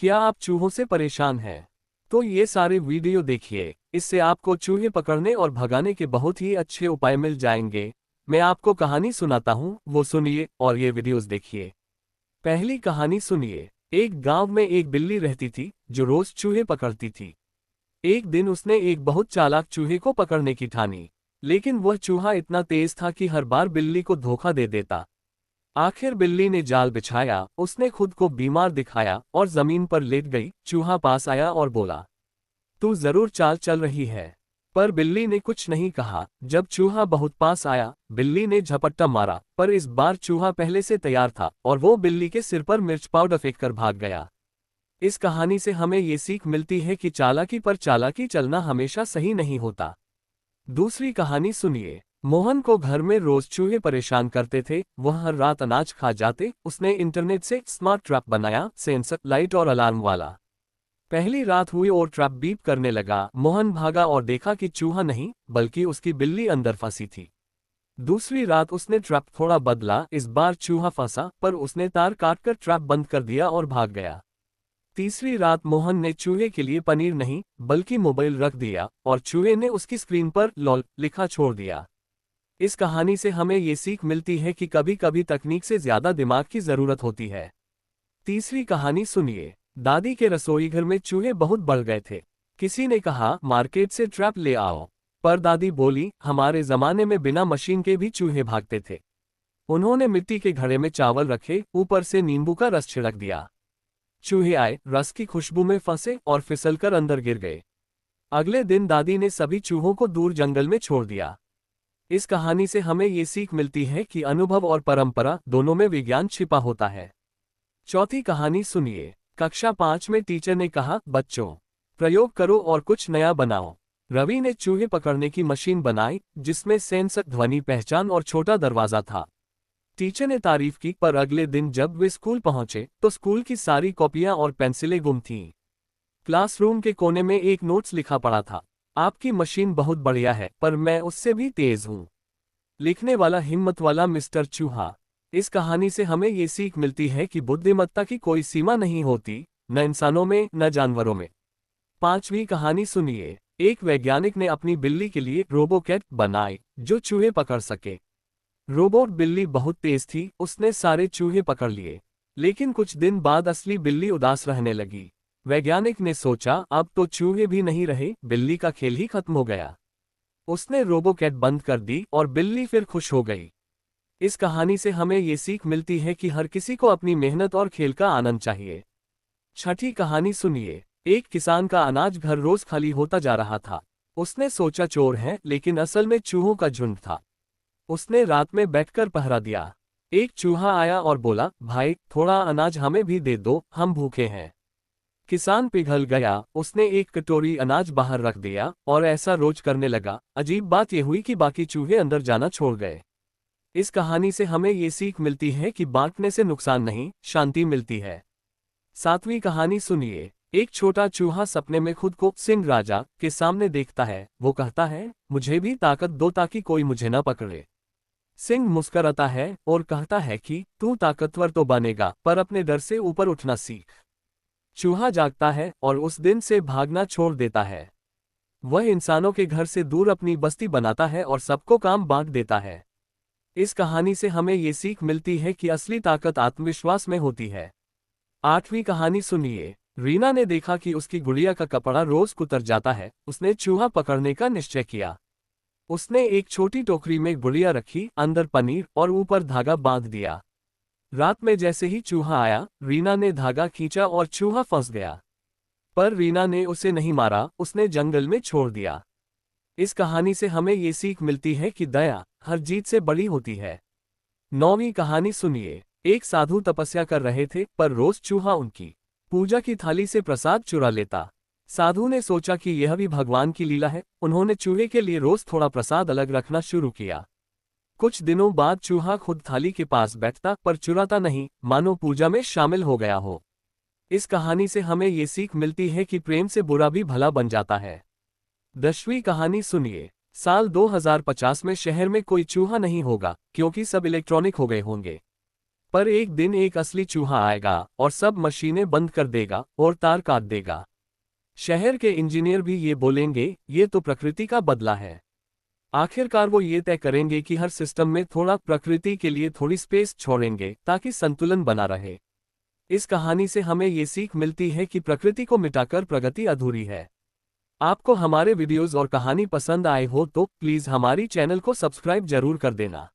क्या आप चूहों से परेशान हैं? तो ये सारे वीडियो देखिए, इससे आपको चूहे पकड़ने और भगाने के बहुत ही अच्छे उपाय मिल जाएंगे। मैं आपको कहानी सुनाता हूँ, वो सुनिए और ये वीडियोस देखिए। पहली कहानी सुनिए। एक गांव में एक बिल्ली रहती थी जो रोज चूहे पकड़ती थी। एक दिन उसने एक बहुत चालाक चूहे को पकड़ने की ठानी, लेकिन वह चूहा इतना तेज था कि हर बार बिल्ली को धोखा दे देता। आखिर बिल्ली ने जाल बिछाया, उसने खुद को बीमार दिखाया और जमीन पर लेट गई। चूहा पास आया और बोला, तू जरूर चाल चल रही है। पर बिल्ली ने कुछ नहीं कहा। जब चूहा बहुत पास आया, बिल्ली ने झपट्टा मारा, पर इस बार चूहा पहले से तैयार था और वो बिल्ली के सिर पर मिर्च पाउडर फेंककर भाग गया। इस कहानी से हमें ये सीख मिलती है कि चालाकी पर चालाकी चलना हमेशा सही नहीं होता। दूसरी कहानी सुनिए। मोहन को घर में रोज चूहे परेशान करते थे, वह हर रात अनाज खा जाते। उसने इंटरनेट से स्मार्ट ट्रैप बनाया, सेंसर, लाइट और अलार्म वाला। पहली रात हुई और ट्रैप बीप करने लगा। मोहन भागा और देखा कि चूहा नहीं बल्कि उसकी बिल्ली अंदर फंसी थी। दूसरी रात उसने ट्रैप थोड़ा बदला, इस बार चूहा फंसा, पर उसने तार काटकर ट्रैप बंद कर दिया और भाग गया। तीसरी रात मोहन ने चूहे के लिए पनीर नहीं बल्कि मोबाइल रख दिया और चूहे ने उसकी स्क्रीन पर लॉल लिखा छोड़ दिया। इस कहानी से हमें ये सीख मिलती है कि कभी कभी तकनीक से ज्यादा दिमाग की जरूरत होती है। तीसरी कहानी सुनिए। दादी के रसोई घर में चूहे बहुत बढ़ गए थे। किसी ने कहा, मार्केट से ट्रैप ले आओ। पर दादी बोली, हमारे जमाने में बिना मशीन के भी चूहे भागते थे। उन्होंने मिट्टी के घड़े में चावल रखे, ऊपर से नींबू का रस छिड़क दिया। चूहे आए, रस की खुशबू में फंसे और फिसलकर अंदर गिर गए। अगले दिन दादी ने सभी चूहों को दूर जंगल में छोड़ दिया। इस कहानी से हमें ये सीख मिलती है कि अनुभव और परंपरा दोनों में विज्ञान छिपा होता है। चौथी कहानी सुनिए। कक्षा 5 में टीचर ने कहा, बच्चों, प्रयोग करो और कुछ नया बनाओ। रवि ने चूहे पकड़ने की मशीन बनाई जिसमें सेंसर, ध्वनि पहचान और छोटा दरवाजा था। टीचर ने तारीफ की, पर अगले दिन जब वे स्कूल पहुंचे तो स्कूल की सारी कॉपियां और पेंसिलें गुम थीं। क्लासरूम के कोने में एक नोट्स लिखा पड़ा था, आपकी मशीन बहुत बढ़िया है पर मैं उससे भी तेज हूं। लिखने वाला हिम्मत वाला मिस्टर चूहा। इस कहानी से हमें ये सीख मिलती है कि बुद्धिमत्ता की कोई सीमा नहीं होती, न इंसानों में न जानवरों में। पांचवी कहानी सुनिए। एक वैज्ञानिक ने अपनी बिल्ली के लिए रोबोकैट बनाई जो चूहे पकड़ सके। रोबोट बिल्ली बहुत तेज थी, उसने सारे चूहे पकड़ लिए। लेकिन कुछ दिन बाद असली बिल्ली उदास रहने लगी। वैज्ञानिक ने सोचा, अब तो चूहे भी नहीं रहे, बिल्ली का खेल ही खत्म हो गया। उसने रोबोकैट बंद कर दी और बिल्ली फिर खुश हो गई। इस कहानी से हमें ये सीख मिलती है कि हर किसी को अपनी मेहनत और खेल का आनंद चाहिए। छठी कहानी सुनिए। एक किसान का अनाज घर रोज खाली होता जा रहा था। उसने सोचा चोर है, लेकिन असल में चूहों का झुंड था। उसने रात में बैठकर पहरा दिया। एक चूहा आया और बोला, भाई थोड़ा अनाज हमें भी दे दो, हम भूखे हैं। किसान पिघल गया, उसने एक कटोरी अनाज बाहर रख दिया और ऐसा रोज करने लगा। अजीब बात यह हुई कि बाकी चूहे अंदर जाना छोड़ गए। इस कहानी से हमें ये सीख मिलती है कि बांटने से नुकसान नहीं, शांति मिलती है। सातवीं कहानी सुनिए। एक छोटा चूहा सपने में खुद को सिंह राजा के सामने देखता है। वो कहता है, मुझे भी ताकत दो ताकि कोई मुझे न पकड़े। सिंह मुस्कुराता है और कहता है कि तू ताकतवर तो बनेगा, पर अपने डर से ऊपर उठना सीख। चूहा जागता है और उस दिन से भागना छोड़ देता है। वह इंसानों के घर से दूर अपनी बस्ती बनाता है और सबको काम बांट देता है। इस कहानी से हमें ये सीख मिलती है कि असली ताकत आत्मविश्वास में होती है। आठवीं कहानी सुनिए। रीना ने देखा कि उसकी गुड़िया का कपड़ा रोज कुतर जाता है। उसने चूहा पकड़ने का निश्चय किया। उसने एक छोटी टोकरी में गुड़िया रखी, अंदर पनीर और ऊपर धागा बांध दिया। रात में जैसे ही चूहा आया, रीना ने धागा खींचा और चूहा फंस गया। पर रीना ने उसे नहीं मारा, उसने जंगल में छोड़ दिया। इस कहानी से हमें ये सीख मिलती है कि दया हर जीत से बड़ी होती है। नौवीं कहानी सुनिए। एक साधु तपस्या कर रहे थे, पर रोज चूहा उनकी पूजा की थाली से प्रसाद चुरा लेता। साधु ने सोचा कि यह भी भगवान की लीला है। उन्होंने चूहे के लिए रोज थोड़ा प्रसाद अलग रखना शुरू किया। कुछ दिनों बाद चूहा खुद थाली के पास बैठता, पर चुराता नहीं, मानो पूजा में शामिल हो गया हो। इस कहानी से हमें ये सीख मिलती है कि प्रेम से बुरा भी भला बन जाता है। 10वीं कहानी सुनिए। साल 2050 में शहर में कोई चूहा नहीं होगा, क्योंकि सब इलेक्ट्रॉनिक हो गए होंगे। पर एक दिन एक असली चूहा आएगा और सब मशीनें बंद कर देगा और तार काट देगा। शहर के इंजीनियर भी ये बोलेंगे, ये तो प्रकृति का बदला है। आखिरकार वो ये तय करेंगे कि हर सिस्टम में थोड़ा प्रकृति के लिए थोड़ी स्पेस छोड़ेंगे ताकि संतुलन बना रहे। इस कहानी से हमें ये सीख मिलती है कि प्रकृति को मिटाकर प्रगति अधूरी है। आपको हमारे वीडियोस और कहानी पसंद आए हो तो प्लीज़ हमारी चैनल को सब्सक्राइब जरूर कर देना।